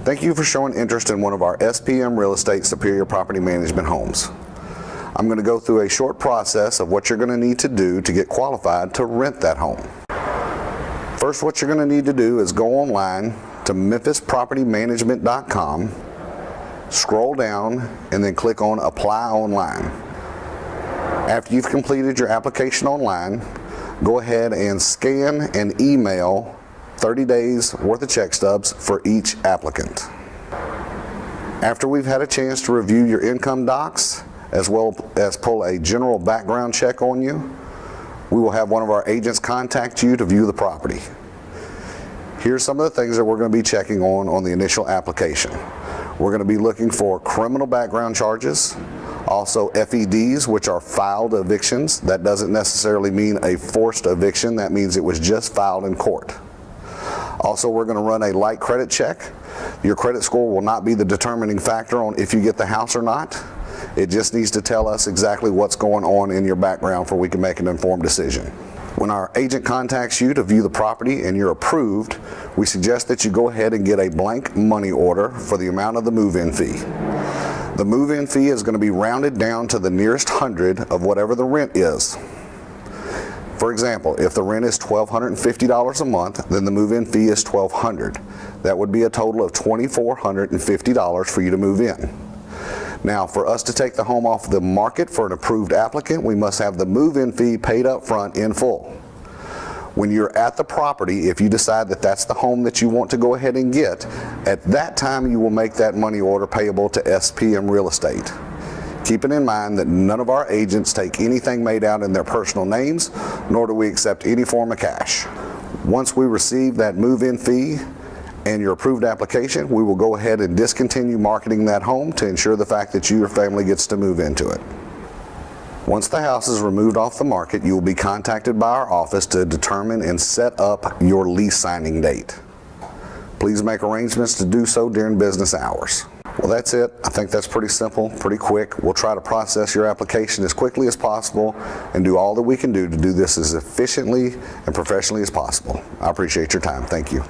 Thank you for showing interest in one of our SPM Real Estate Superior Property Management homes. I'm going to go through a short process of what you're going to need to do to get qualified to rent that home. First, what you're going to need to do is go online to memphispropertymanagement.com, scroll down, and then click on Apply Online. After you've completed your application online, go ahead and scan and email 30 days worth of check stubs for each applicant. After we've had a chance to review your income docs, as well as pull a general background check on you, we will have one of our agents contact you to view the property. Here's some of the things that we're going to be checking on the initial application. We're going to be looking for criminal background charges, also FEDs, which are filed evictions. That doesn't necessarily mean a forced eviction. That means it was just filed in court. Also, we're going to run a light credit check. Your credit score will not be the determining factor on if you get the house or not. It just needs to tell us exactly what's going on in your background so we can make an informed decision. When our agent contacts you to view the property and you're approved, we suggest that you go ahead and get a blank money order for the amount of the move-in fee. The move-in fee is going to be rounded down to the nearest hundred of whatever the rent is. For example, if the rent is $1,250 a month, then the move-in fee is $1,200. That would be a total of $2,450 for you to move in. Now, for us to take the home off the market for an approved applicant, we must have the move-in fee paid up front in full. When you're at the property, if you decide that that's the home that you want to go ahead and get, at that time you will make that money order payable to SPM Real Estate. Keeping in mind that none of our agents take anything made out in their personal names, nor do we accept any form of cash. Once we receive that move-in fee and your approved application, we will go ahead and discontinue marketing that home to ensure the fact that your family gets to move into it. Once the house is removed off the market, you will be contacted by our office to determine and set up your lease signing date. Please make arrangements to do so during business hours. Well, that's it. I think that's pretty simple, pretty quick. We'll try to process your application as quickly as possible and do all that we can do to do this as efficiently and professionally as possible. I appreciate your time. Thank you.